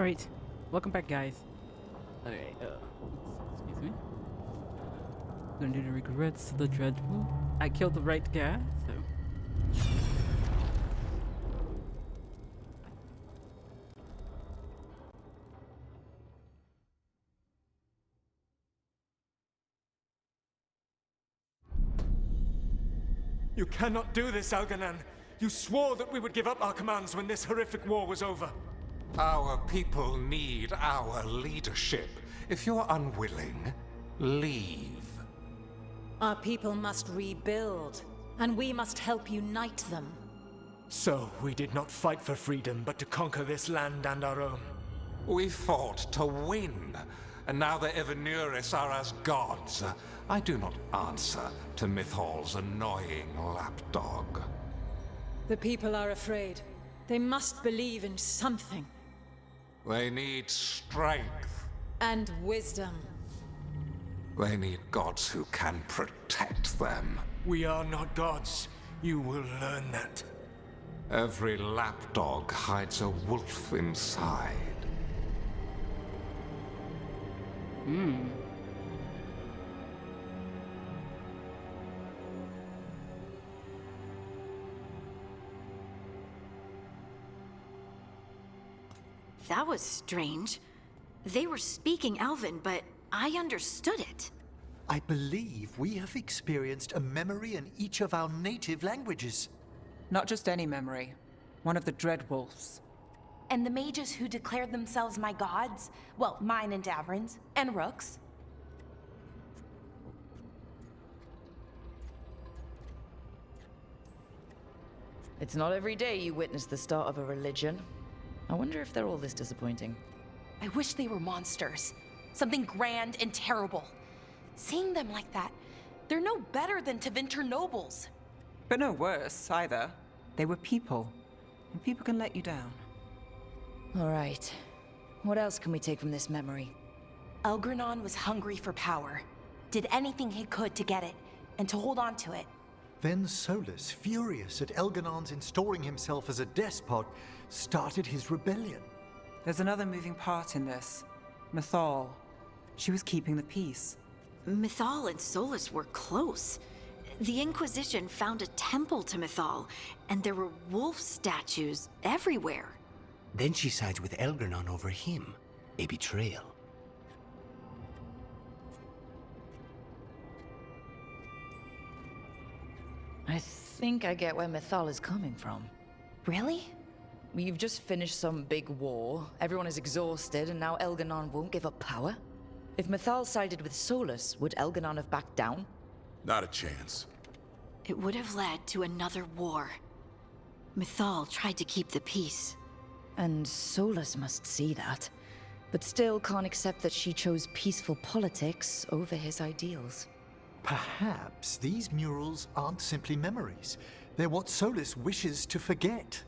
Alright, welcome back, guys. Okay, excuse me. Gonna do the regrets of the dreadful. I killed the right guy, so. You cannot do this, Algernon. You swore that we would give up our commands when this horrific war was over. Our people need our leadership. If you're unwilling, leave. Our people must rebuild, and we must help unite them. So, we did not fight for freedom, but to conquer this land and our own. We fought to win, and now the Evenuris are as gods. I do not answer to Mythal's annoying lapdog. The people are afraid. They must believe in something. They need strength. And wisdom. They need gods who can protect them. We are not gods. You will learn that. Every lapdog hides a wolf inside. That was strange. They were speaking Elven, but I understood it. I believe we have experienced a memory in each of our native languages. Not just any memory. One of the Dreadwolves. And the mages who declared themselves my gods? Well, mine and Davrin's, and Rook's. It's not every day you witness the start of a religion. I wonder if they're all this disappointing. I wish they were monsters. Something grand and terrible. Seeing them like that, they're no better than Tevinter nobles. But no worse, either. They were people. And people can let you down. All right. What else can we take from this memory? Elgranon was hungry for power. Did anything he could to get it, and to hold on to it. Then Solas, furious at Elganon's installing himself as a despot, started his rebellion. There's another moving part in this. Mythal. She was keeping the peace. Mythal and Solas were close. The Inquisition found a temple to Mythal, and there were wolf statues everywhere. Then she sides with Elgranon over him. A betrayal. I think I get where Mythal is coming from. Really? We've just finished some big war, everyone is exhausted, and now Elganon won't give up power? If Mythal sided with Solas, would Elganon have backed down? Not a chance. It would have led to another war. Mythal tried to keep the peace. And Solas must see that, but still can't accept that she chose peaceful politics over his ideals. Perhaps these murals aren't simply memories. They're what Solas wishes to forget.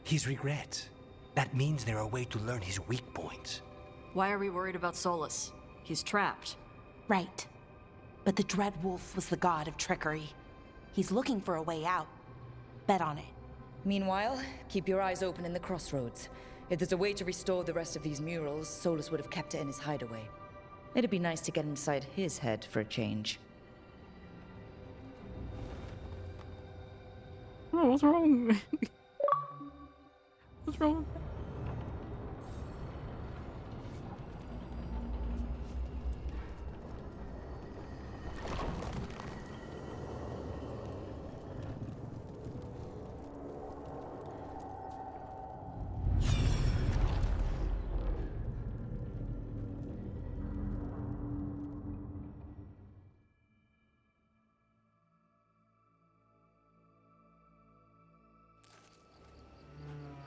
His regrets. That means they're a way to learn his weak points. Why are we worried about Solas? He's trapped. Right. But the Dreadwolf was the god of trickery. He's looking for a way out. Bet on it. Meanwhile, keep your eyes open in the crossroads. If there's a way to restore the rest of these murals, Solas would have kept it in his hideaway. It'd be nice to get inside his head for a change. Oh, what's wrong? What's wrong?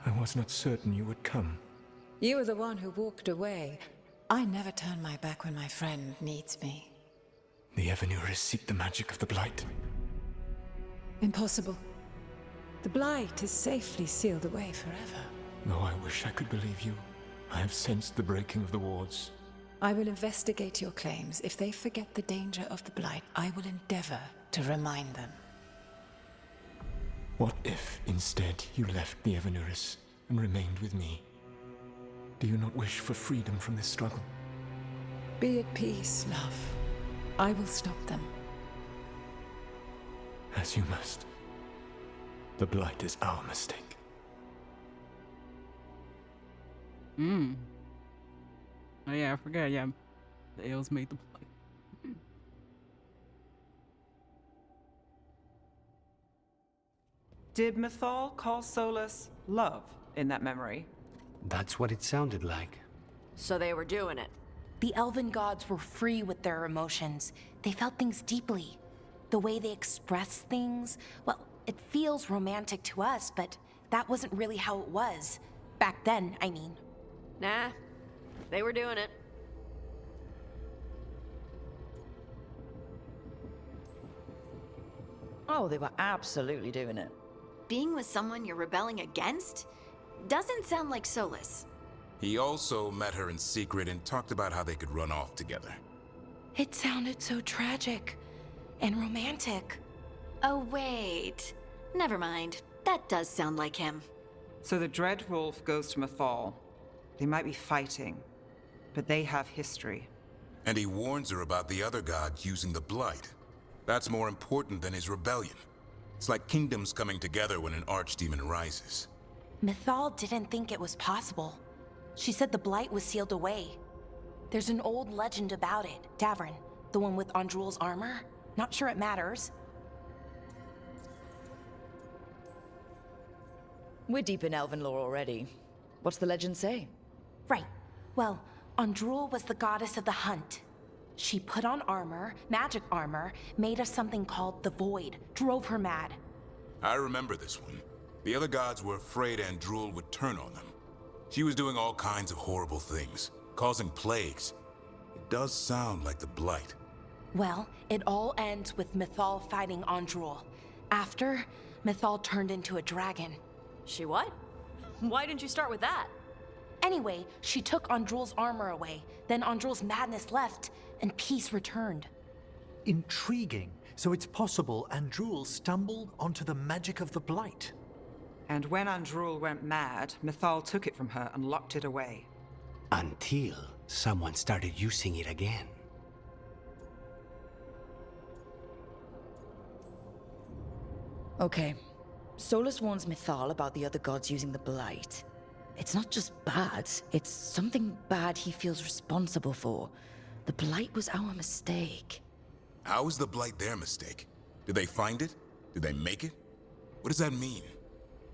I was not certain you would come. You were the one who walked away. I never turn my back when my friend needs me. The Evenuris seek the magic of the Blight. Impossible. The Blight is safely sealed away forever. Though I wish I could believe you, I have sensed the breaking of the wards. I will investigate your claims. If they forget the danger of the Blight, I will endeavor to remind them. What if, instead, you left the Evenuris and remained with me? Do you not wish for freedom from this struggle? Be at peace, love. I will stop them. As you must. The Blight is our mistake. Oh yeah, I forgot. Yeah, the Elves made the Blight. Did Mythal call Solas love in that memory? That's what it sounded like. So they were doing it. The elven gods were free with their emotions. They felt things deeply. The way they express things, well, it feels romantic to us, but that wasn't really how it was. Back then, I mean. Nah, they were doing it. Oh, they were absolutely doing it. Being with someone you're rebelling against? Doesn't sound like Solas. He also met her in secret and talked about how they could run off together. It sounded so tragic and romantic. Oh, wait. Never mind. That does sound like him. So the Dreadwolf goes to Mythal. They might be fighting, but they have history. And he warns her about the other gods using the Blight. That's more important than his rebellion. It's like kingdoms coming together when an archdemon rises. Mythal didn't think it was possible. She said the Blight was sealed away. There's an old legend about it. Davrin, the one with Andrul's armor. Not sure it matters. We're deep in elven lore already. What's the legend say? Right. Well, Andrul was the goddess of the hunt. She put on armor, magic armor, made of something called the Void, drove her mad. I remember this one. The other gods were afraid Andrul would turn on them. She was doing all kinds of horrible things, causing plagues. It does sound like the Blight. Well, it all ends with Mythal fighting Andrul. After, Mythal turned into a dragon. She what? Why didn't you start with that? Anyway, she took Andrul's armor away. Then Andrul's madness left, and peace returned. Intriguing. So it's possible Andrul stumbled onto the magic of the Blight. And when Andrul went mad, Mythal took it from her and locked it away. Until someone started using it again. Okay. Solas warns Mythal about the other gods using the Blight. It's not just bad, it's something bad he feels responsible for. The Blight was our mistake. How is the Blight their mistake? Did they find it? Did they make it? What does that mean?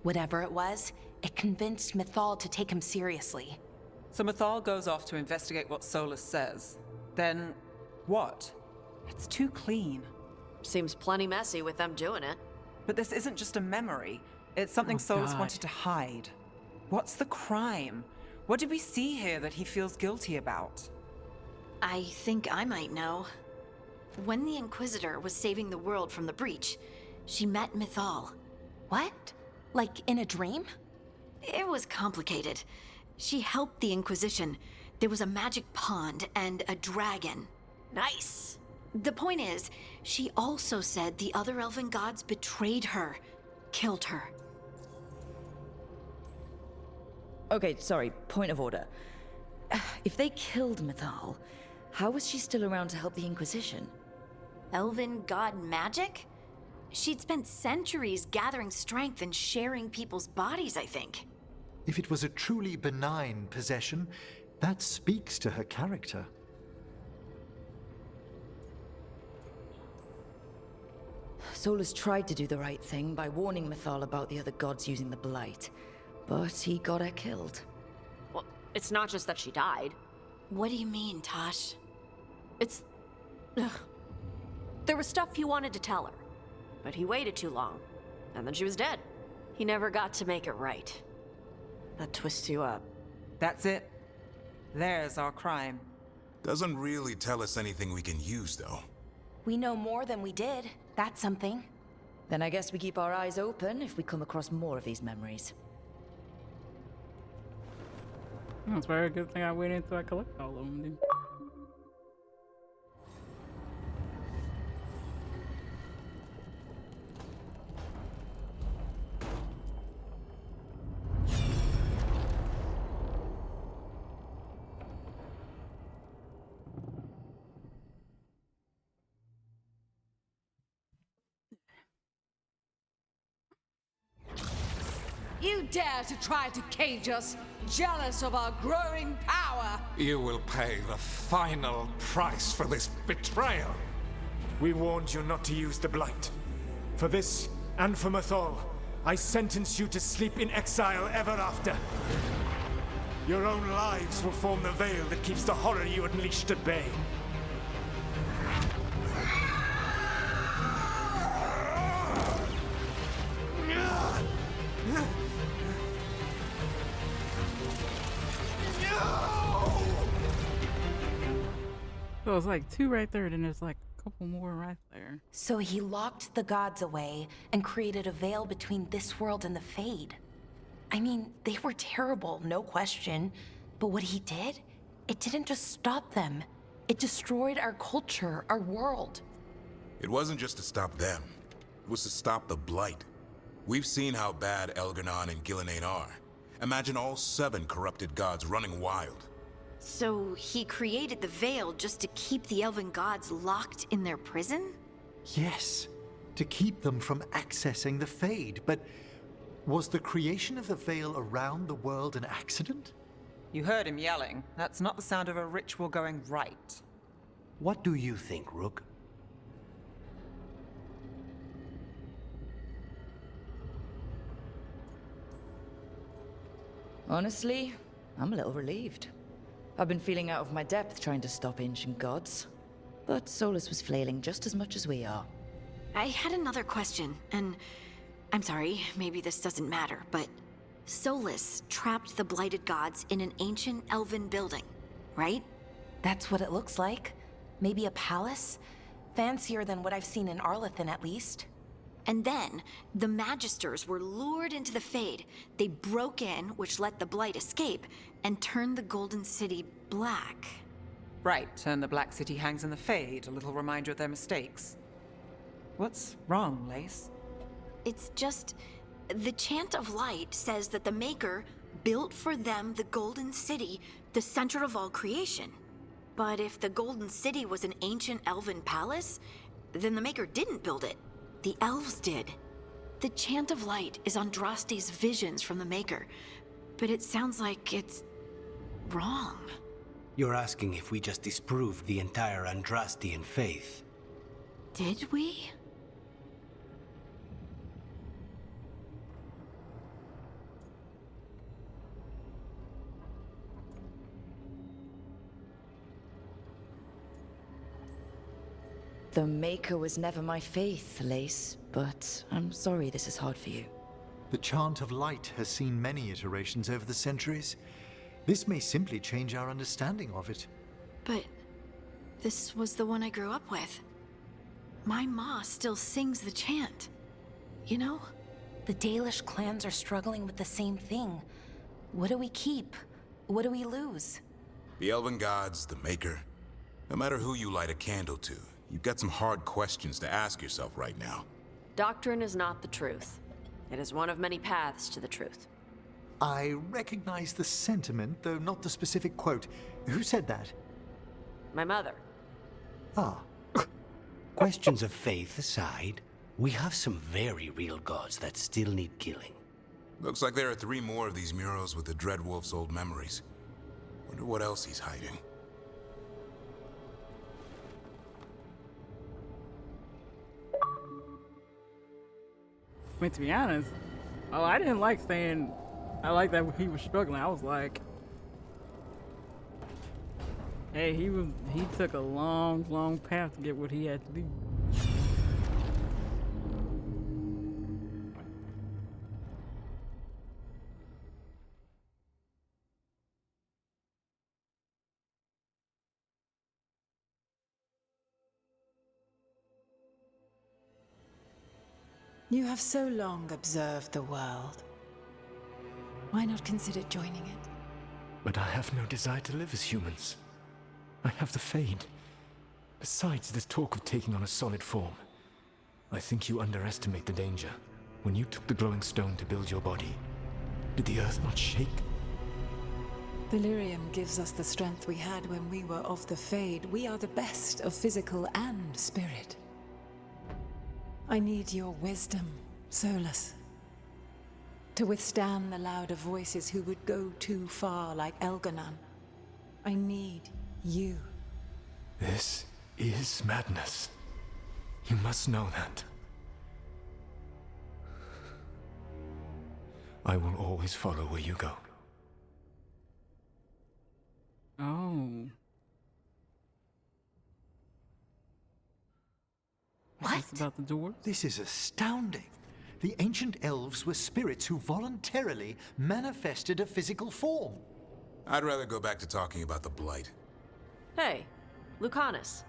Whatever it was, it convinced Mythal to take him seriously. So Mythal goes off to investigate what Solas says. Then, what? It's too clean. Seems plenty messy with them doing it. But this isn't just a memory. It's something Solas wanted to hide. What's the crime? What did we see here that he feels guilty about? I think I might know. When the Inquisitor was saving the world from the breach, she met Mythal. What? Like in a dream? It was complicated. She helped the Inquisition. There was a magic pond and a dragon. Nice. The point is, she also said the other elven gods betrayed her, killed her. Okay, sorry, point of order. If they killed Mythal, how was she still around to help the Inquisition? Elven god magic? She'd spent centuries gathering strength and sharing people's bodies, I think. If it was a truly benign possession, that speaks to her character. Solas tried to do the right thing by warning Mythal about the other gods using the Blight, but he got her killed. Well, it's not just that she died. What do you mean, Tosh? It's... Ugh. There was stuff he wanted to tell her, but he waited too long, and then she was dead. He never got to make it right. That twists you up. That's it. There's our crime. Doesn't really tell us anything we can use, though. We know more than we did. That's something. Then I guess we keep our eyes open if we come across more of these memories. It's a very good thing I waited until I collect all of them, dude. You dare to try to cage us, jealous of our growing power! You will pay the final price for this betrayal. We warned you not to use the Blight. For this, and for Mythal, I sentence you to sleep in exile ever after. Your own lives will form the veil that keeps the horror you unleashed at bay. So it's like 2 right there, then there's like a couple more right there. So he locked the gods away and created a veil between this world and the Fade. I mean, they were terrible, no question. But what he did, it didn't just stop them. It destroyed our culture, our world. It wasn't just to stop them. It was to stop the Blight. We've seen how bad Elganon and Gillenane are. Imagine all 7 corrupted gods running wild. So he created the Veil just to keep the elven gods locked in their prison? Yes, to keep them from accessing the Fade. But was the creation of the Veil around the world an accident? You heard him yelling. That's not the sound of a ritual going right. What do you think, Rook? Honestly, I'm a little relieved. I've been feeling out of my depth trying to stop ancient gods. But Solas was flailing just as much as we are. I had another question, and I'm sorry, maybe this doesn't matter, but Solas trapped the blighted gods in an ancient elven building, right? That's what it looks like. Maybe a palace? Fancier than what I've seen in Arlethan, at least. And then, the Magisters were lured into the Fade. They broke in, which let the Blight escape, and turned the Golden City black. Right, and the Black City hangs in the Fade, a little reminder of their mistakes. What's wrong, Lace? It's just... the Chant of Light says that the Maker built for them the Golden City, the center of all creation. But if the Golden City was an ancient elven palace, then the Maker didn't build it. The elves did. The Chant of Light is Andraste's visions from the Maker, but it sounds like it's wrong. You're asking if we just disproved the entire Andrastian faith. Did we? The Maker was never my faith, Lace, but I'm sorry this is hard for you. The Chant of Light has seen many iterations over the centuries. This may simply change our understanding of it. But this was the one I grew up with. My ma still sings the chant. You know? The Dalish clans are struggling with the same thing. What do we keep? What do we lose? The elven gods, the Maker. No matter who you light a candle to, you've got some hard questions to ask yourself right now. Doctrine is not the truth. It is one of many paths to the truth. I recognize the sentiment, though not the specific quote. Who said that? My mother. Ah. Questions of faith aside, we have some very real gods that still need killing. Looks like there are 3 more of these murals with the Dreadwolf's old memories. Wonder what else he's hiding. I mean, to be honest, I didn't like saying, I like that he was struggling. I was like, hey, he took a long path to get what he had to do. You have so long observed the world. Why not consider joining it? But I have no desire to live as humans. I have the Fade. Besides, this talk of taking on a solid form. I think you underestimate the danger. When you took the glowing stone to build your body, did the earth not shake? Delirium gives us the strength we had when we were of the Fade. We are the best of physical and spirit. I need your wisdom, Solas. To withstand the louder voices who would go too far like Elganon. I need you. This is madness. You must know that. I will always follow where you go. Oh. What? About the door? This is astounding. The ancient elves were spirits who voluntarily manifested a physical form. I'd rather go back to talking about the Blight. Hey, Lucanus.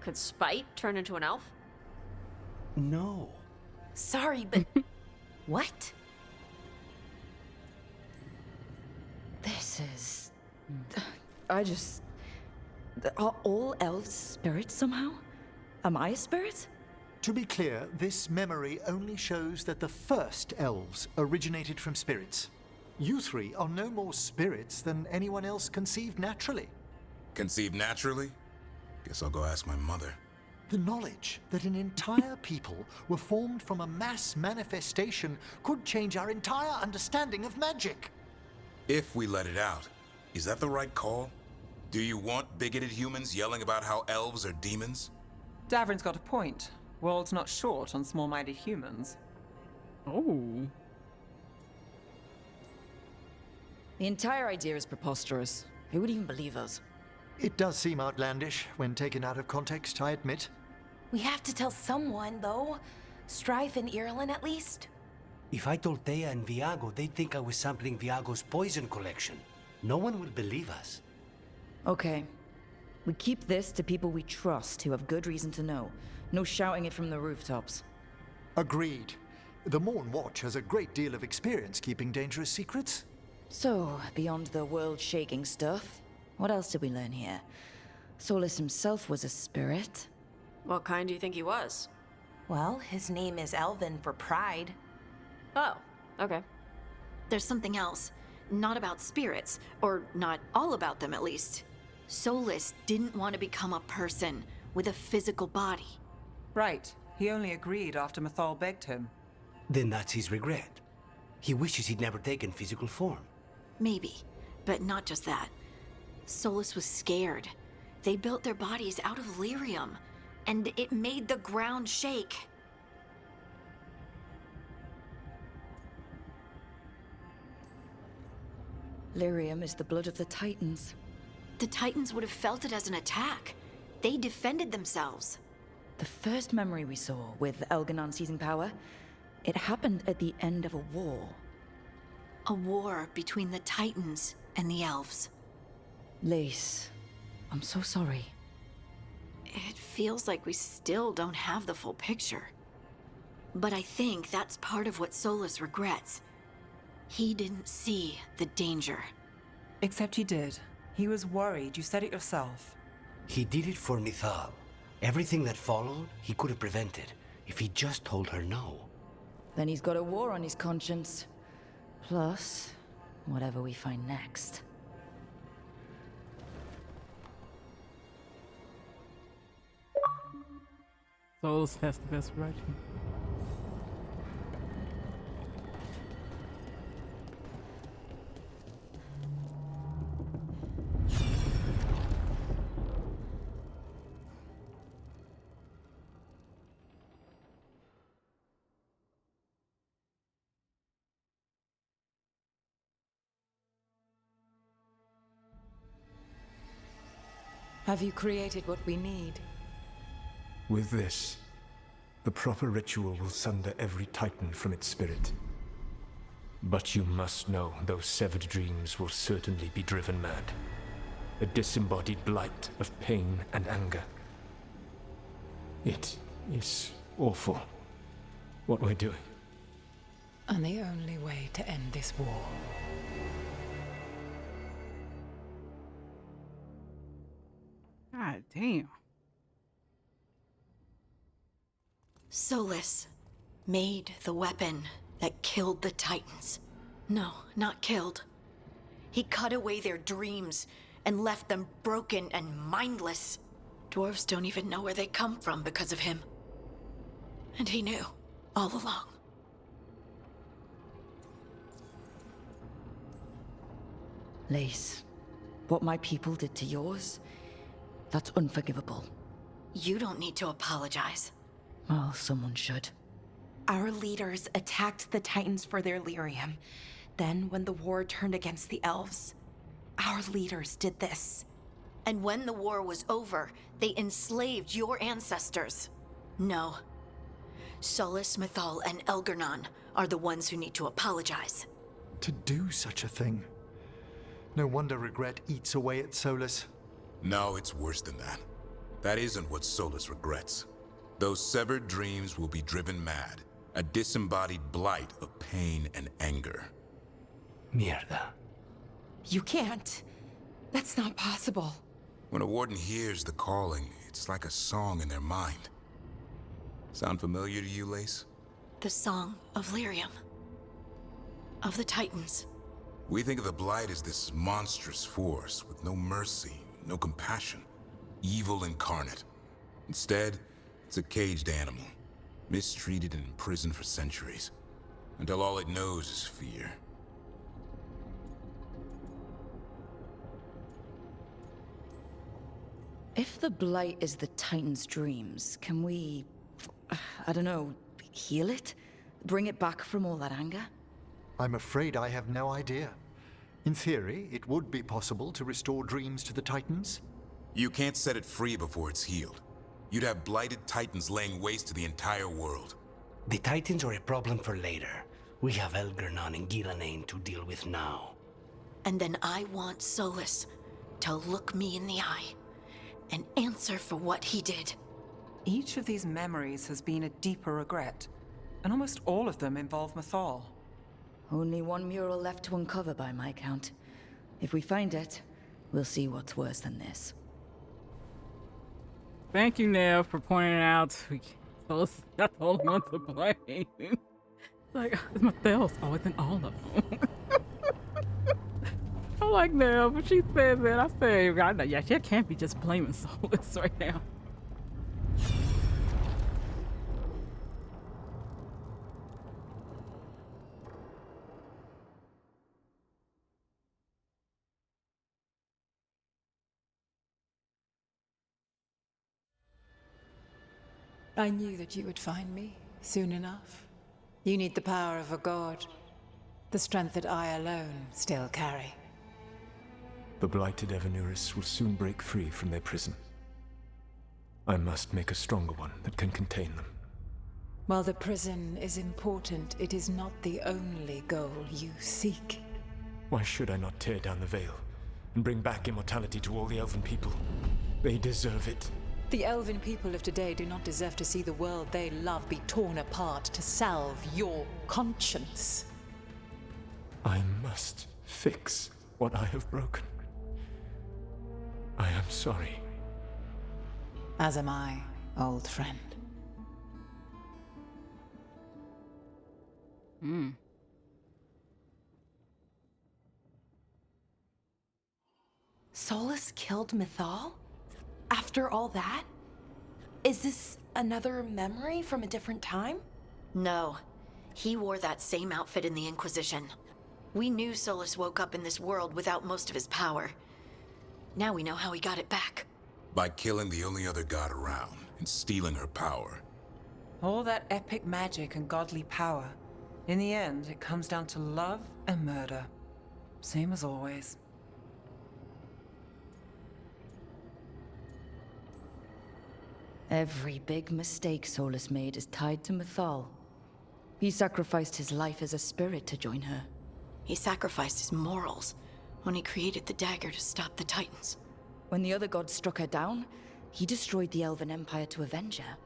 Could Spite turn into an elf? No. Sorry, but what? This is... Are all elves spirits somehow? Am I a spirit? To be clear, this memory only shows that the first elves originated from spirits. You three are no more spirits than anyone else conceived naturally. Conceived naturally? Guess I'll go ask my mother. The knowledge that an entire people were formed from a mass manifestation could change our entire understanding of magic. If we let it out, is that the right call? Do you want bigoted humans yelling about how elves are demons? Davrin's got a point. World's not short on small-minded humans. Oh. The entire idea is preposterous. Who would even believe us? It does seem outlandish when taken out of context, I admit. We have to tell someone, though. Strife and Irulan, at least. If I told Thea and Viago, they'd think I was sampling Viago's poison collection. No one will believe us. Okay. We keep this to people we trust who have good reason to know. No shouting it from the rooftops. Agreed. The Morn Watch has a great deal of experience keeping dangerous secrets. So, beyond the world-shaking stuff, what else did we learn here? Solas himself was a spirit. What kind do you think he was? Well, his name is Elven for pride. Oh, okay. There's something else. Not about spirits, or not all about them at least. Solas didn't want to become a person with a physical body. Right. He only agreed after Mythal begged him. Then that's his regret. He wishes he'd never taken physical form. Maybe, but not just that. Solas was scared. They built their bodies out of lyrium, and it made the ground shake. Lyrium is the blood of the Titans. The Titans would have felt it as an attack. They defended themselves. The first memory we saw with Elganon seizing power, it happened at the end of a war. A war between the Titans and the elves. Lace, I'm so sorry. It feels like we still don't have the full picture. But I think that's part of what Solas regrets. He didn't see the danger. Except he did. He was worried. You said it yourself. He did it for Mythal. Everything that followed, he could have prevented, if he just told her no. Then he's got a war on his conscience. Plus, whatever we find next. Solas has the best writing. Have you created what we need? With this, the proper ritual will sunder every Titan from its spirit. But you must know those severed dreams will certainly be driven mad. A disembodied blight of pain and anger. It is awful what we're doing. And the only way to end this war. God damn. Solas made the weapon that killed the Titans. No, not killed. He cut away their dreams and left them broken and mindless. Dwarves don't even know where they come from because of him. And he knew all along. Lace, what my people did to yours, that's unforgivable. You don't need to apologize. Well, someone should. Our leaders attacked the Titans for their lyrium. Then, when the war turned against the elves, our leaders did this. And when the war was over, they enslaved your ancestors. No. Solas, Mythal, and Elgar'nan are the ones who need to apologize. To do such a thing. No wonder regret eats away at Solas. No, it's worse than that. That isn't what Solas regrets. Those severed dreams will be driven mad. A disembodied blight of pain and anger. Mierda. You can't. That's not possible. When a warden hears the calling, it's like a song in their mind. Sound familiar to you, Lace? The song of lyrium. Of the Titans. We think of the Blight as this monstrous force with no mercy, no compassion. Evil incarnate. Instead, it's a caged animal. Mistreated and imprisoned for centuries. Until all it knows is fear. If the Blight is the Titan's dreams, can we, I don't know, heal it? Bring it back from all that anger? I'm afraid I have no idea. In theory, it would be possible to restore dreams to the Titans. You can't set it free before it's healed. You'd have blighted Titans laying waste to the entire world. The Titans are a problem for later. We have Elgar'nan and Gil'Anain to deal with now. And then I want Solas to look me in the eye and answer for what he did. Each of these memories has been a deeper regret, and almost all of them involve Mythal. Only one mural left to uncover by my count. If we find it, we'll see what's worse than this. Thank you, Nev, for pointing out Solas not the only one to blame. Like, Mythal's always in all of them. I like Nev, but she said that. I said, yeah, she can't be just blaming Solas right now. I knew that you would find me soon enough. You need the power of a god, the strength that I alone still carry. The blighted Evanuris will soon break free from their prison. I must make a stronger one that can contain them. While the prison is important, it is not the only goal you seek. Why should I not tear down the veil and bring back immortality to all the elven people? They deserve it. The elven people of today do not deserve to see the world they love be torn apart to salve your conscience. I must fix what I have broken. I am sorry. As am I, old friend. Solas killed Mythal? After all that? Is this another memory from a different time? No. He wore that same outfit in the Inquisition. We knew Solas woke up in this world without most of his power. Now we know how he got it back. By killing the only other god around and stealing her power. All that epic magic and godly power. In the end, it comes down to love and murder. Same as always. Every big mistake Solas made is tied to Mythal. He sacrificed his life as a spirit to join her. He sacrificed his morals when he created the dagger to stop the Titans. When the other gods struck her down, he destroyed the Elven Empire to avenge her.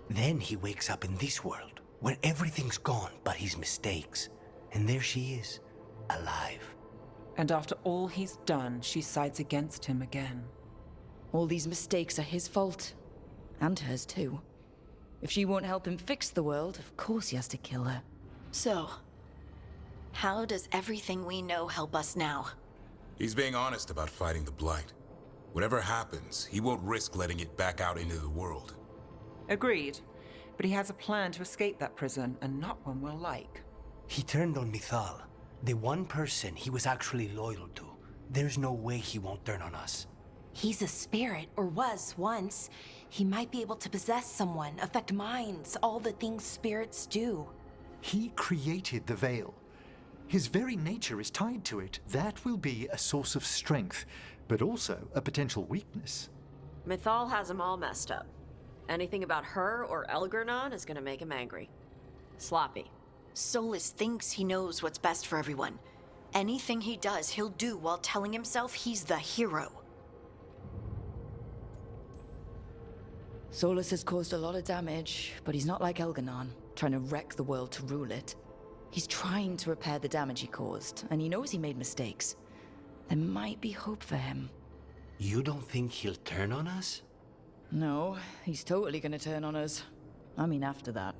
Then he wakes up in this world, where everything's gone but his mistakes. And there she is, alive. And after all he's done, she sides against him again. All these mistakes are his fault. And hers too. If she won't help him fix the world, of course he has to kill her. So, how does everything we know help us now? He's being honest about fighting the Blight. Whatever happens, he won't risk letting it back out into the world. Agreed. But he has a plan to escape that prison, and not one we'll like. He turned on Mythal, the one person he was actually loyal to. There's no way he won't turn on us. He's a spirit, or was once. He might be able to possess someone, affect minds, all the things spirits do. He created the Veil. His very nature is tied to it. That will be a source of strength, but also a potential weakness. Mythal has him all messed up. Anything about her or Elgernon is gonna make him angry. Sloppy. Solas thinks he knows what's best for everyone. Anything he does, he'll do while telling himself he's the hero. Solas has caused a lot of damage, but he's not like Elgernon, trying to wreck the world to rule it. He's trying to repair the damage he caused, and he knows he made mistakes. There might be hope for him. You don't think he'll turn on us? No, he's totally gonna turn on us. I mean, after that.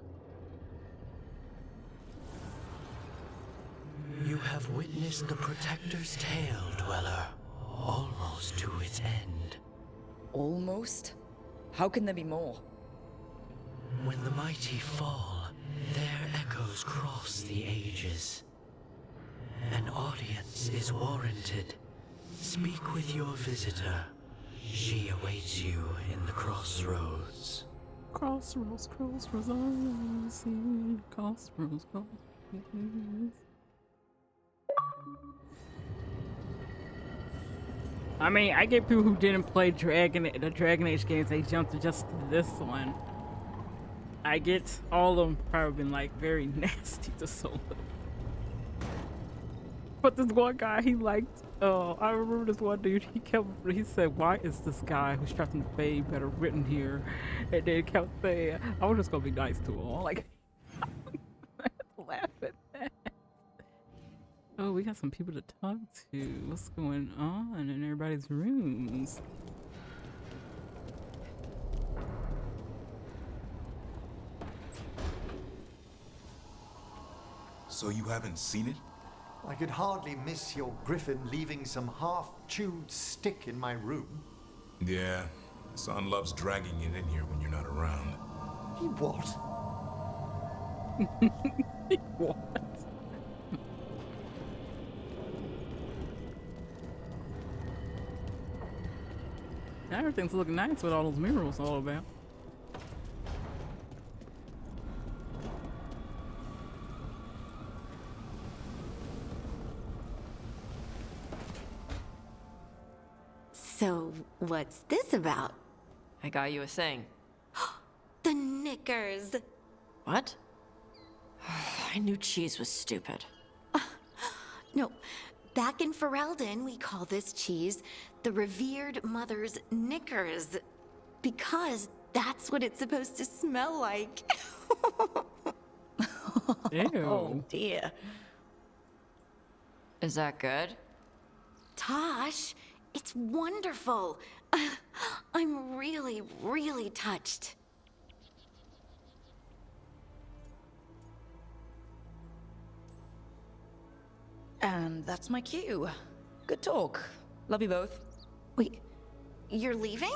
You have witnessed the Protector's tale, Dweller. Almost to its end. Almost? How can there be more? When the mighty fall, their echoes cross the ages. An audience is warranted. Speak with your visitor. She awaits you in the crossroads. Crossroads, crossroads, I see. Crossroads, crossroads. I mean, I get people who didn't play the Dragon Age games, they jumped to just this one. I get all of them probably been like very nasty to Solas. But this one guy, he liked, I remember this one dude, he said, why is this guy who's trapped in the Fade better written here? And then he kept saying, I was just gonna be nice to him. I'm like, laugh at that. Oh, we got some people to talk to. What's going on in everybody's rooms? So you haven't seen it? I could hardly miss your griffin leaving some half-chewed stick in my room. Yeah, son loves dragging it in here when you're not around. He what? What? Now everything's looking nice with all those murals all about. So, what's this about? I got you a thing. The knickers! What? I knew cheese was stupid. No, back in Ferelden, we call this cheese the revered mother's knickers. Because that's what it's supposed to smell like. Ew. Oh dear. Is that good? Tosh, it's wonderful. I'm really, really touched. And that's my cue. Good talk. Love you both. Wait, you're leaving?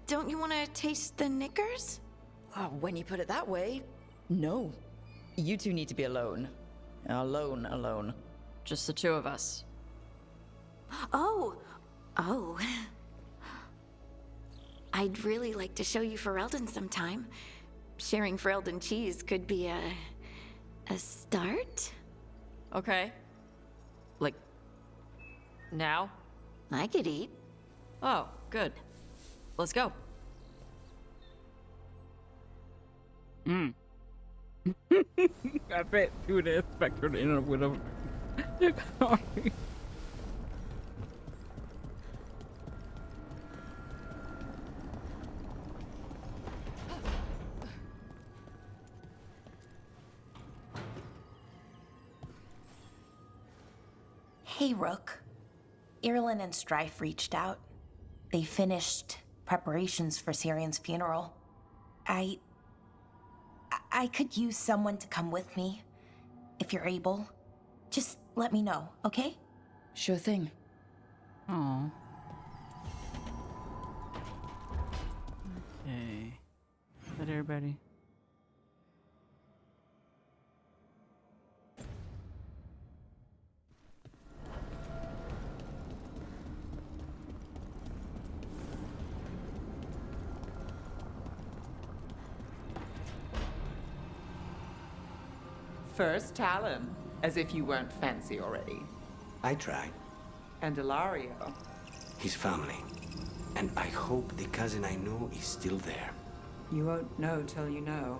Don't you want to taste the knickers? When you put it that way, no. You two need to be alone. Alone. Just the two of us. Oh. I'd really like to show you Ferelden sometime. Sharing Ferelden cheese could be a start? Okay. Like, now? I could eat. Oh, good. Let's go. I bet you would expect her to end up with a Hey, Rook. Irlin and Strife reached out. They finished preparations for Syrian's funeral. I could use someone to come with me, if you're able. Just let me know, okay? Sure thing. Oh. Okay. Is that everybody? First Talon, as if you weren't fancy already. I try. And Ilario. His family. And I hope the cousin I know is still there. You won't know till you know.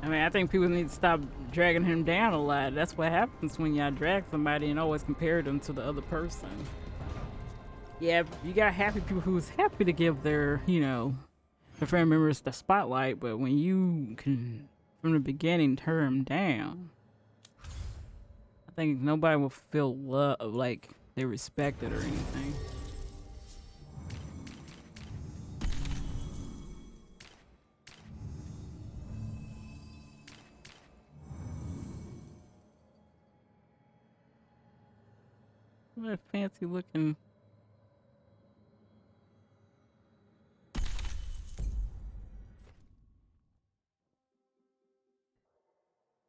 I mean, I think people need to stop dragging him down a lot. That's what happens when y'all drag somebody and always compare them to the other person. Yeah, you got happy people who's happy to give their, you know, their family members the spotlight, but when you can, from the beginning, tear them down, I think nobody will feel love, like they're respected or anything. What a fancy looking.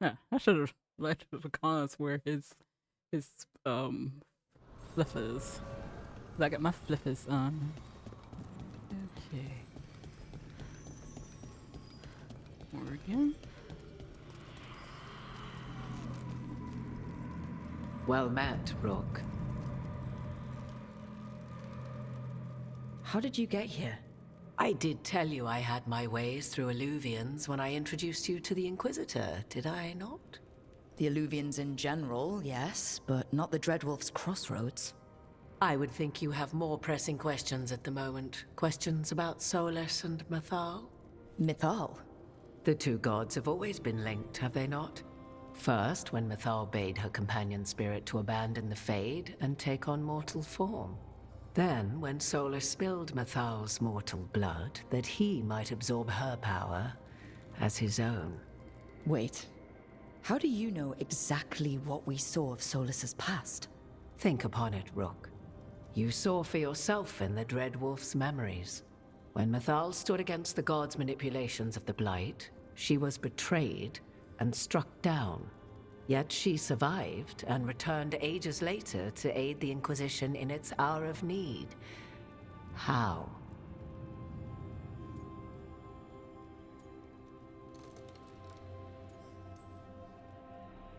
Yeah, I should have let the comments where his flippers. I got my flippers on. Okay. Oregon. Well met, Rook. How did you get here? I did tell you I had my ways through Illuvians when I introduced you to the Inquisitor, did I not? The Illuvians in general, yes, but not the Dreadwolf's crossroads. I would think you have more pressing questions at the moment. Questions about Solas and Mythal? Mythal? The two gods have always been linked, have they not? First, when Mythal bade her companion spirit to abandon the Fade and take on mortal form. Then, when Solas spilled Mythal's mortal blood, that he might absorb her power as his own. Wait, how do you know exactly what we saw of Solas's past? Think upon it, Rook. You saw for yourself in the Dreadwolf's memories. When Mythal stood against the gods' manipulations of the Blight, she was betrayed and struck down. Yet she survived and returned ages later to aid the Inquisition in its hour of need. How?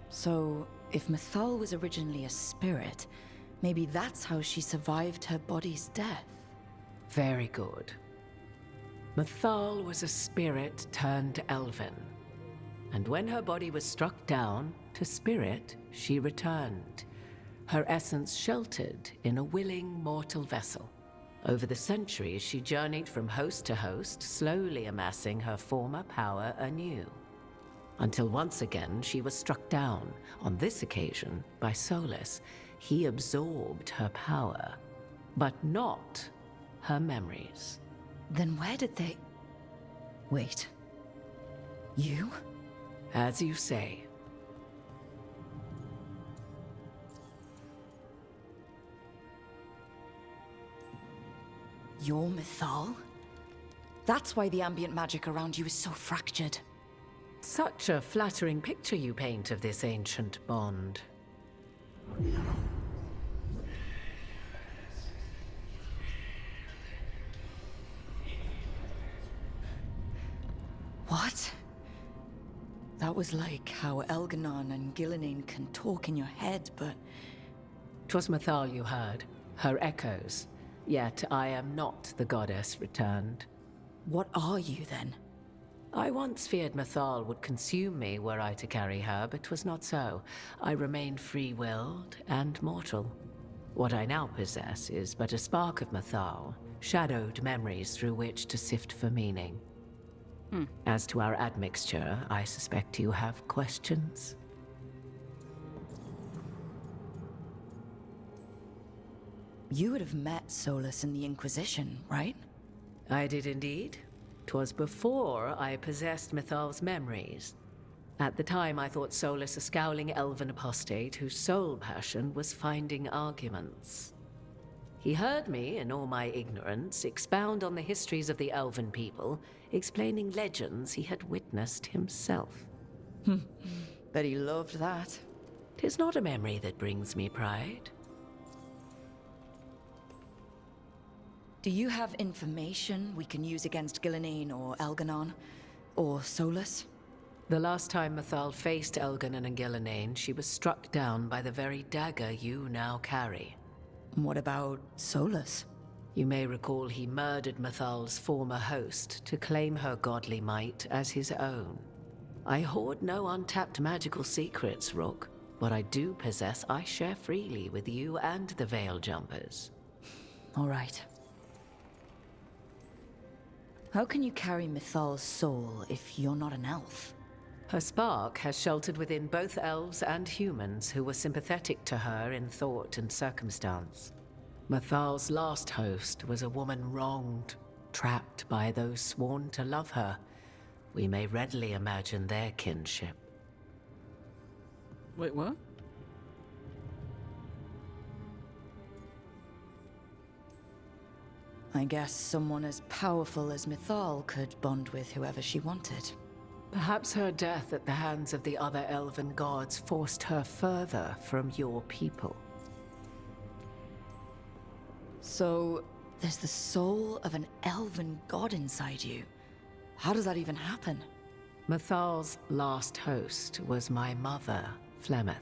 So, if Mythal was originally a spirit, maybe that's how she survived her body's death. Very good. Mythal was a spirit turned elven. And when her body was struck down, to spirit, she returned. Her essence sheltered in a willing mortal vessel. Over the centuries, she journeyed from host to host, slowly amassing her former power anew. Until once again, she was struck down, on this occasion, by Solas. He absorbed her power, but not her memories. Then where did they... Wait. You? As you say. You're Mythal? That's why the ambient magic around you is so fractured. Such a flattering picture you paint of this ancient bond. What? That was like how Elganon and Gillenane can talk in your head, but... 'Twas Mythal you heard, her echoes. Yet I am not the goddess returned. What are you then? I once feared Mythal would consume me were I to carry her, but 'twas not so. I remained free-willed and mortal. What I now possess is but a spark of Mythal, shadowed memories through which to sift for meaning. As to our admixture, I suspect you have questions. You would have met Solas in the Inquisition, right? I did indeed. 'Twas before I possessed Mythal's memories. At the time, I thought Solas a scowling elven apostate whose sole passion was finding arguments. He heard me, in all my ignorance, expound on the histories of the elven people, explaining legends he had witnessed himself. Bet he loved that. 'Tis not a memory that brings me pride. Do you have information we can use against Gillenane or Elganon? Or Solas? The last time Mythal faced Elganon and Gillenane, she was struck down by the very dagger you now carry. What about Solas? You may recall he murdered Mythal's former host to claim her godly might as his own. I hoard no untapped magical secrets, Rook. What I do possess, I share freely with you and the Veil Jumpers. All right. How can you carry Mythal's soul if you're not an elf? Her spark has sheltered within both elves and humans who were sympathetic to her in thought and circumstance. Mythal's last host was a woman wronged, trapped by those sworn to love her. We may readily imagine their kinship. Wait, what? I guess someone as powerful as Mythal could bond with whoever she wanted. Perhaps her death at the hands of the other elven gods forced her further from your people. So, there's the soul of an elven god inside you. How does that even happen? Mythal's last host was my mother, Flemeth.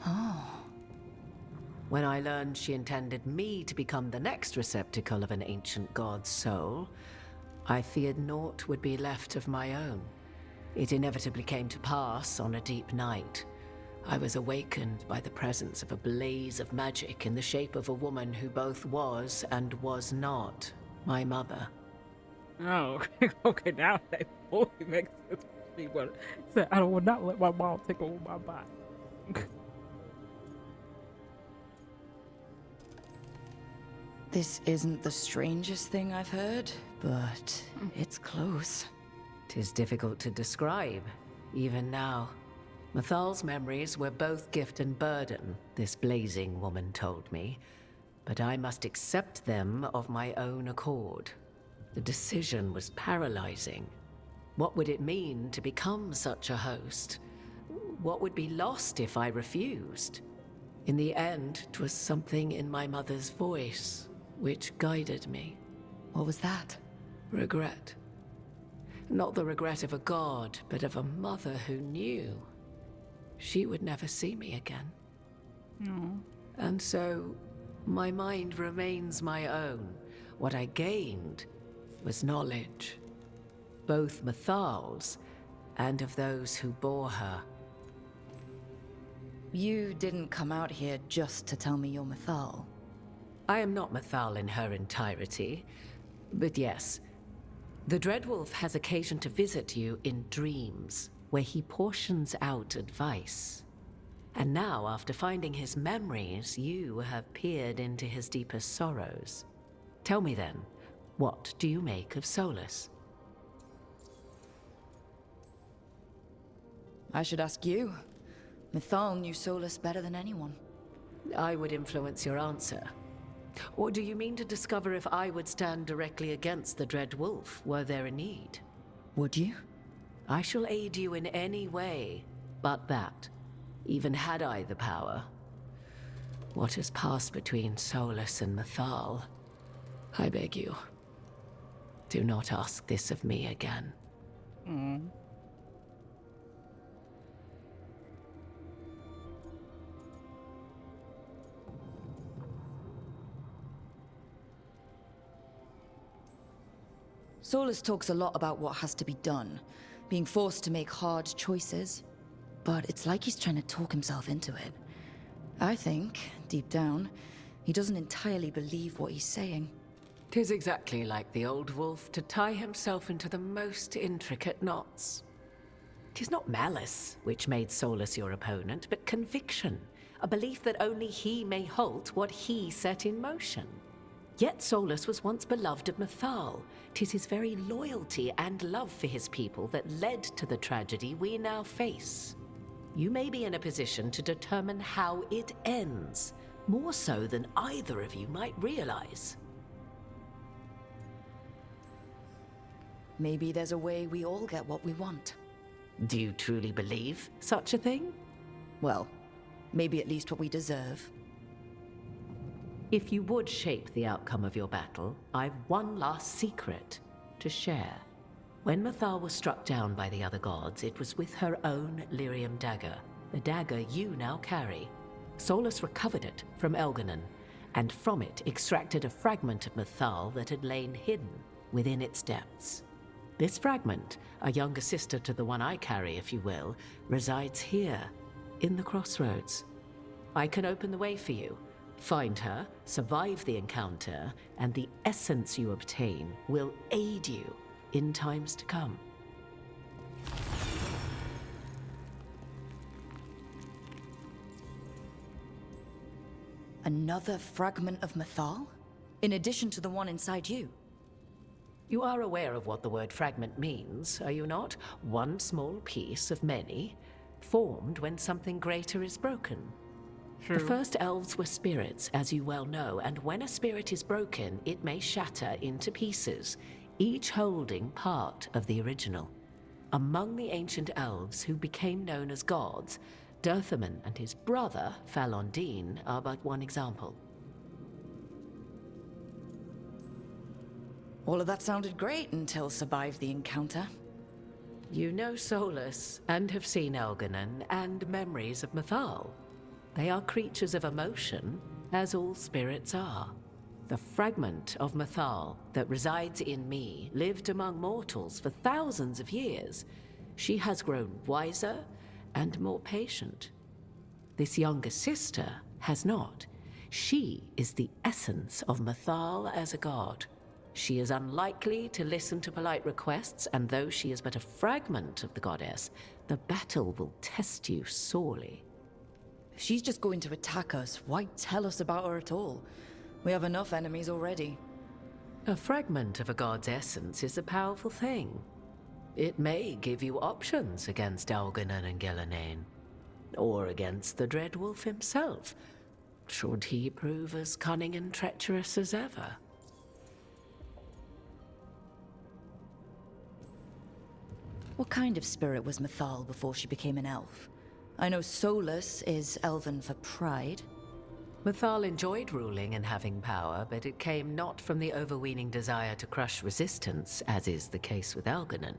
Oh. When I learned she intended me to become the next receptacle of an ancient god's soul, I feared naught would be left of my own. It inevitably came to pass on a deep night. I was awakened by the presence of a blaze of magic in the shape of a woman who both was and was not my mother. Oh, okay, now that fully makes sense for me. But said, I will not let my mom take over my body. This isn't the strangest thing I've heard, but it's close. 'Tis difficult to describe, even now. Mythal's memories were both gift and burden, this blazing woman told me, but I must accept them of my own accord. The decision was paralyzing. What would it mean to become such a host? What would be lost if I refused? In the end, 'twas something in my mother's voice which guided me. What was that? Regret. Not the regret of a god, but of a mother who knew she would never see me again. No. And so, my mind remains my own. What I gained was knowledge, both Mythal's and of those who bore her. You didn't come out here just to tell me you're Mythal. I am not Mythal in her entirety, but yes, the Dreadwolf has occasion to visit you in dreams, where he portions out advice. And now, after finding his memories, you have peered into his deepest sorrows. Tell me then, what do you make of Solas? I should ask you. Mythal knew Solas better than anyone. I would influence your answer. Or do you mean to discover if I would stand directly against the Dread Wolf, were there a need? Would you? I shall aid you in any way but that, even had I the power. What has passed between Solas and Mythal, I beg you, do not ask this of me again. Solas talks a lot about what has to be done, being forced to make hard choices. But it's like he's trying to talk himself into it. I think, deep down, he doesn't entirely believe what he's saying. 'Tis exactly like the old wolf to tie himself into the most intricate knots. 'Tis not malice which made Solas your opponent, but conviction, a belief that only he may halt what he set in motion. Yet Solas was once beloved of Mythal. 'Tis his very loyalty and love for his people that led to the tragedy we now face. You may be in a position to determine how it ends, more so than either of you might realize. Maybe there's a way we all get what we want. Do you truly believe such a thing? Well, maybe at least what we deserve. if you would shape the outcome of your battle, I've one last secret to share. When Mythal was struck down by the other gods, it was with her own lyrium dagger, the dagger you now carry. Solas recovered it from Elganon, and from it extracted a fragment of Mythal that had lain hidden within its depths. This fragment, a younger sister to the one I carry, if you will, resides here, in the crossroads. I can open the way for you. Find her, survive the encounter, and the essence you obtain will aid you in times to come. Another fragment of Mythal? In addition to the one inside you? You are aware of what the word fragment means, are you not? One small piece of many, formed when something greater is broken. True. The first elves were spirits, as you well know, and when a spirit is broken, it may shatter into pieces, each holding part of the original. Among the ancient elves who became known as gods, Dirthaman and his brother, Falondine, are but one example. All of that sounded great until survived the encounter. You know Solas, and have seen Elganon, and memories of Mythal. They are creatures of emotion, as all spirits are. The fragment of Mythal that resides in me lived among mortals for thousands of years. She has grown wiser and more patient. This younger sister has not. She is the essence of Mythal as a god. She is unlikely to listen to polite requests, and though she is but a fragment of the goddess, the battle will test you sorely. If she's just going to attack us, why tell us about her at all? We have enough enemies already. A fragment of a god's essence is a powerful thing. It may give you options against Elganon and Gillenane, or against the Dread Wolf himself, should he prove as cunning and treacherous as ever. What kind of spirit was Mythal before she became an elf? I know Solas is elven for pride. Mythal enjoyed ruling and having power, but it came not from the overweening desire to crush resistance, as is the case with Elganon.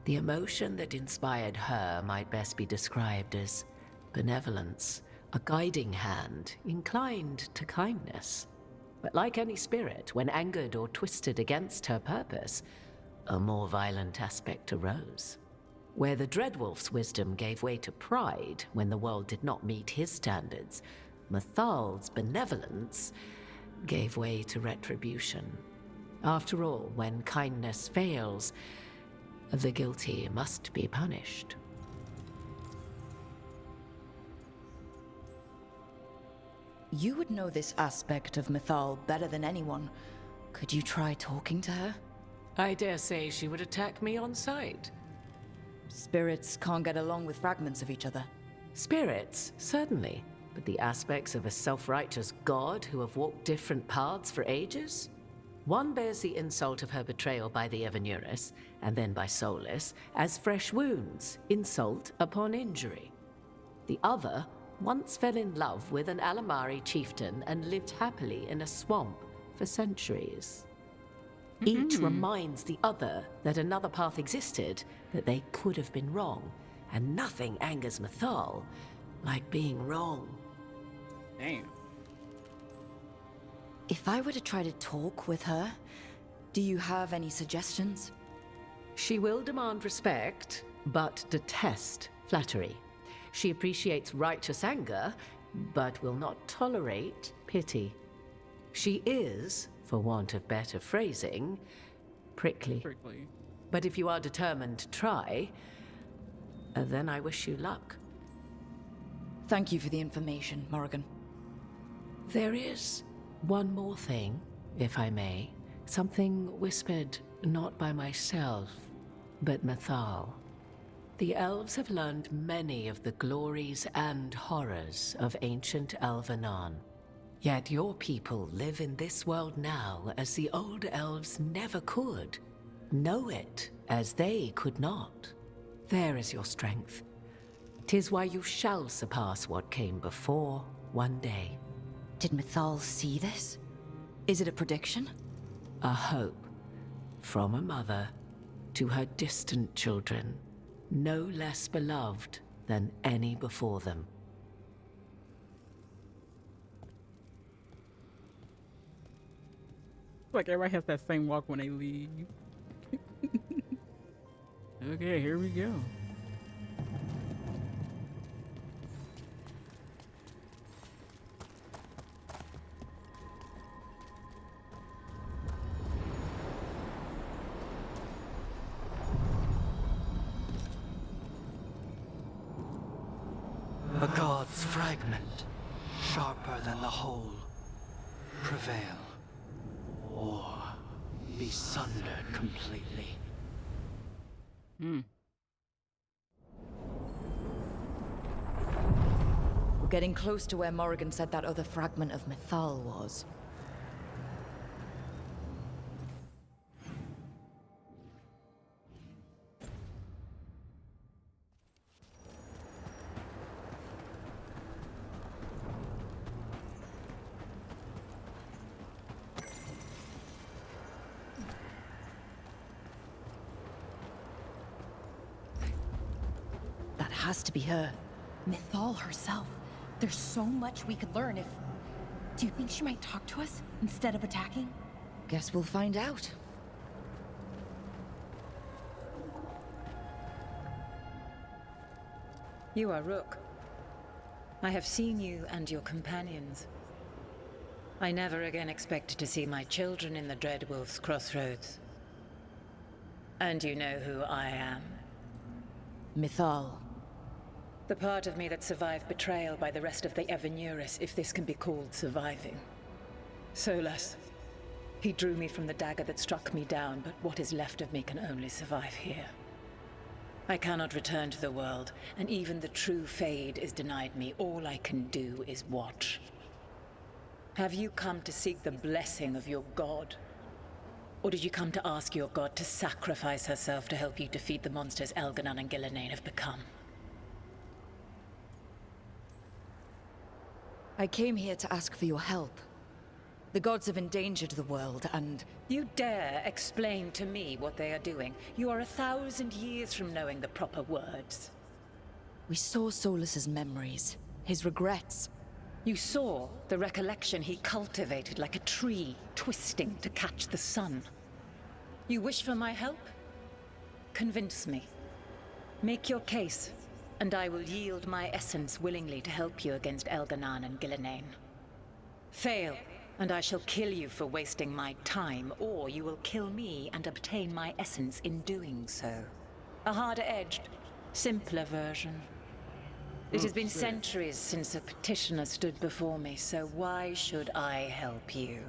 The emotion that inspired her might best be described as benevolence, a guiding hand, inclined to kindness. But like any spirit, when angered or twisted against her purpose, a more violent aspect arose. Where the Dreadwolf's wisdom gave way to pride when the world did not meet his standards, Mythal's benevolence gave way to retribution. After all, when kindness fails, the guilty must be punished. You would know this aspect of Mythal better than anyone. Could you try talking to her? I dare say she would attack me on sight. Spirits can't get along with fragments of each other. Spirits, certainly. But the aspects of a self-righteous god who have walked different paths for ages? One bears the insult of her betrayal by the Evanuris, and then by Solas, as fresh wounds, insult upon injury. The other once fell in love with an Alamari chieftain and lived happily in a swamp for centuries. Each reminds the other that another path existed, that they could have been wrong, and nothing angers Mythal like being wrong. Damn. If I were to try to talk with her, do you have any suggestions? She will demand respect, but detest flattery. She appreciates righteous anger, but will not tolerate pity. She is, for want of better phrasing, prickly. But if you are determined to try, then I wish you luck. Thank you for the information, Morrigan. There is one more thing, if I may. Something whispered not by myself, but Mythal. The elves have learned many of the glories and horrors of ancient Elvenon. Yet your people live in this world now as the old elves never could. Know it as they could not. There is your strength. 'Tis why you shall surpass what came before one day. Did Mythal see this? Is it a prediction? A hope from a mother to her distant children, no less beloved than any before them. Like everybody has that same walk when they leave. Okay, here we go. A god's fragment, sharper than the whole, prevail, or be sundered completely. We're getting close to where Morrigan said that other fragment of Mythal was. That has to be her. Mythal herself. There's so much we could learn if... Do you think she might talk to us instead of attacking? Guess we'll find out. You are Rook. I have seen you and your companions. I never again expected to see my children in the Dreadwolf's crossroads. And you know who I am. Mythal. The part of me that survived betrayal by the rest of the Evanuris, if this can be called surviving. Solas. He drew me from the dagger that struck me down, but what is left of me can only survive here. I cannot return to the world, and even the true Fade is denied me. All I can do is watch. Have you come to seek the blessing of your god? Or did you come to ask your god to sacrifice herself to help you defeat the monsters Elganon and Gillenane have become? I came here to ask for your help. The gods have endangered the world, and... You dare explain to me what they are doing? You are 1,000 years from knowing the proper words. We saw Solas's memories, his regrets. You saw the recollection he cultivated like a tree, twisting to catch the sun. You wish for my help? Convince me. Make your case, and I will yield my essence willingly to help you against Elganon and Gillenane. Fail, and I shall kill you for wasting my time, or you will kill me and obtain my essence in doing so. A harder-edged, simpler version. It has been centuries since a petitioner stood before me, so why should I help you?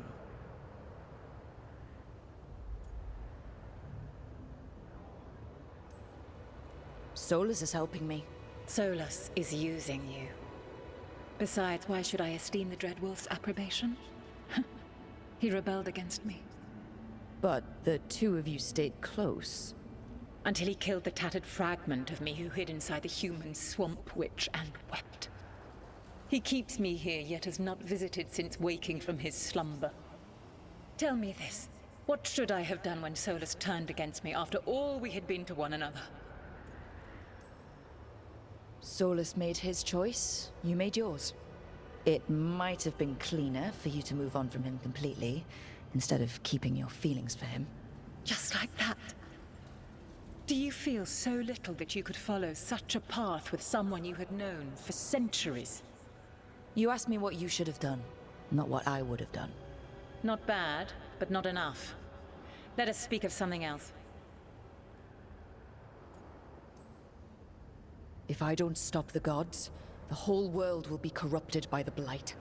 Solas is helping me. Solas is using you. Besides, why should I esteem the Dreadwolf's approbation? He rebelled against me. But the two of you stayed close. Until he killed the tattered fragment of me who hid inside the human swamp witch and wept. He keeps me here, yet has not visited since waking from his slumber. Tell me this. What should I have done when Solas turned against me after all we had been to one another? Solas made his choice, you made yours. It might have been cleaner for you to move on from him completely, instead of keeping your feelings for him. Just like that? Do you feel so little that you could follow such a path with someone you had known for centuries? You asked me what you should have done, not what I would have done. Not bad, but not enough. Let us speak of something else. If I don't stop the gods, the whole world will be corrupted by the Blight.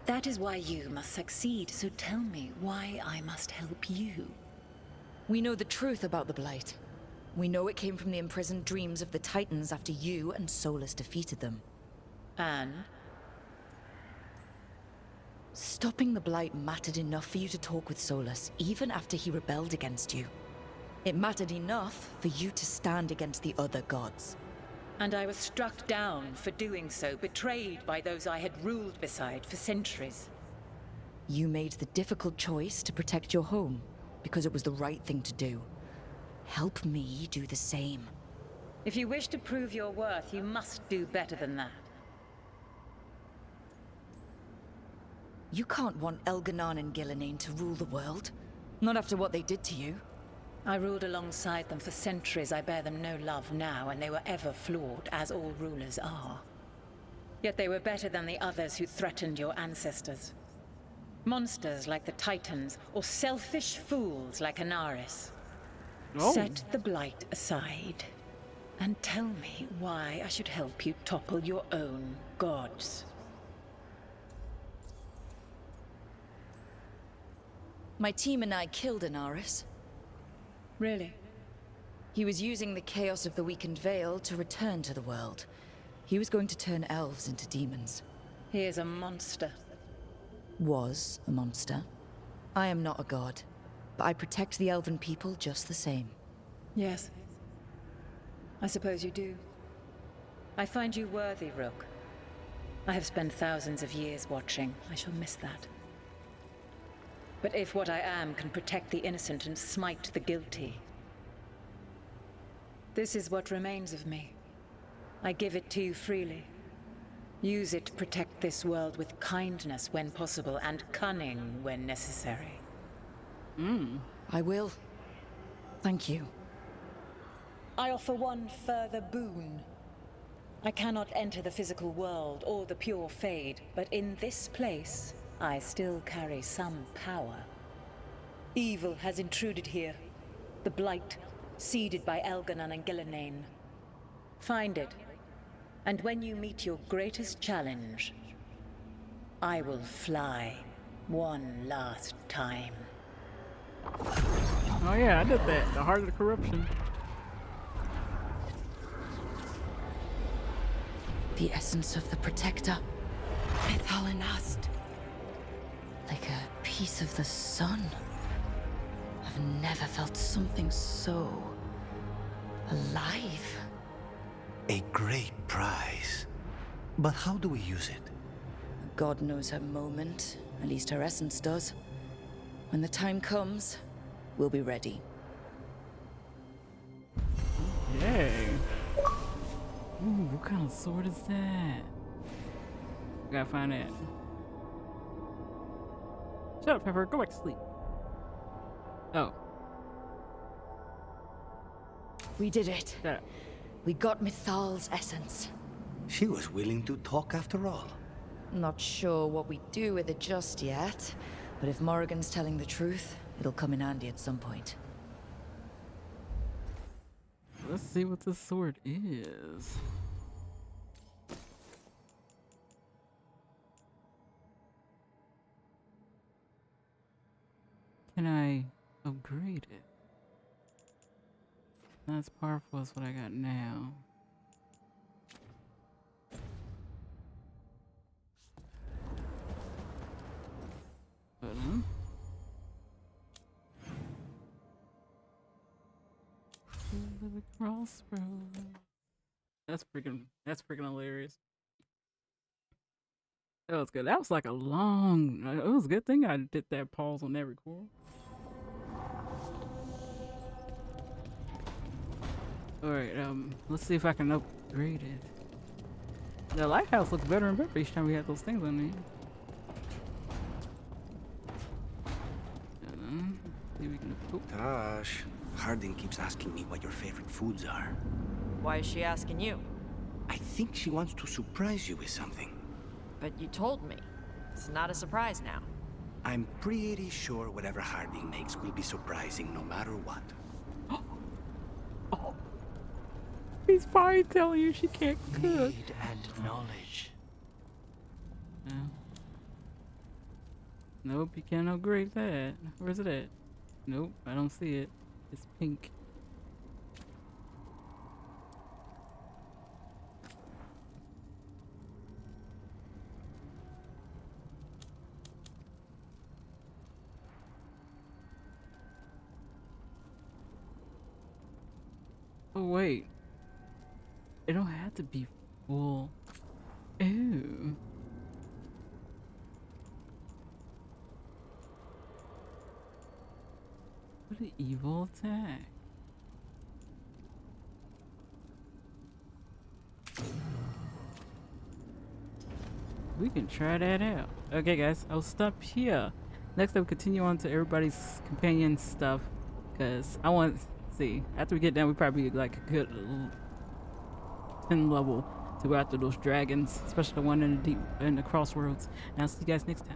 That is why you must succeed, so tell me why I must help you. We know the truth about the Blight. We know it came from the imprisoned dreams of the Titans after you and Solas defeated them. And? Stopping the Blight mattered enough for you to talk with Solas, even after he rebelled against you. It mattered enough for you to stand against the other gods. And I was struck down for doing so, betrayed by those I had ruled beside for centuries. You made the difficult choice to protect your home, because it was the right thing to do. Help me do the same. If you wish to prove your worth, you must do better than that. You can't want Elganon and Gillenane to rule the world. Not after what they did to you. I ruled alongside them for centuries. I bear them no love now, and they were ever flawed, as all rulers are. Yet they were better than the others who threatened your ancestors. Monsters like the Titans, or selfish fools like Anaris. Oh. Set the Blight aside, and tell me why I should help you topple your own gods. My team and I killed Anaris. Really? He was using the chaos of the weakened Veil to return to the world. He was going to turn elves into demons. He is a monster. Was a monster. I am not a god, but I protect the elven people just the same. Yes. I suppose you do. I find you worthy, Rook. I have spent thousands of years watching. I shall miss that. But if what I am can protect the innocent and smite the guilty, this is what remains of me. I give it to you freely. Use it to protect this world with kindness when possible and cunning when necessary. I will. Thank you. I offer one further boon. I cannot enter the physical world or the pure Fade, but in this place, I still carry some power. Evil has intruded here. The Blight, seeded by Elganon and Gillenane. Find it, and when you meet your greatest challenge, I will fly one last time. Oh yeah, I did that. The heart of the corruption. The essence of the Protector. Mythal and Ast. Like a piece of the sun. I've never felt something so alive. A great prize. But how do we use it? God knows her moment. At least her essence does. When the time comes, we'll be ready. Yay. Ooh, what kind of sword is that? Gotta find that. Shut up, Pepper. Go back to sleep. Oh. We did it. Yeah. We got Mythal's essence. She was willing to talk after all. Not sure what we do with it just yet, but if Morrigan's telling the truth, it'll come in handy at some point. Let's see what this sword is. Can I upgrade it? Not as powerful as what I got now. But, the crossbow. That's freaking hilarious. That was good. That was like a long. It was a good thing I did that pause on that record. All right. Let's see if I can upgrade it. The lighthouse looks better and better each time we have those things on there. See if we can. Oh. Gosh, Harding keeps asking me what your favorite foods are. Why is she asking you? I think she wants to surprise you with something. But you told me. It's not a surprise now. I'm pretty sure whatever Harding makes will be surprising no matter what. Oh. He's probably telling you she can't cook. Need and knowledge. No. Nope, you can't upgrade that. Where's it at? Nope, I don't see it. It's pink. Oh wait. It don't have to be full. Ew. The evil attack. We can try that out. Okay, guys, I'll stop here. Next, I'll continue on to everybody's companion stuff, because I want to see. After we get done, we probably like a good 10 level to go after those dragons, especially the one in the crossroads. And I'll see you guys next time.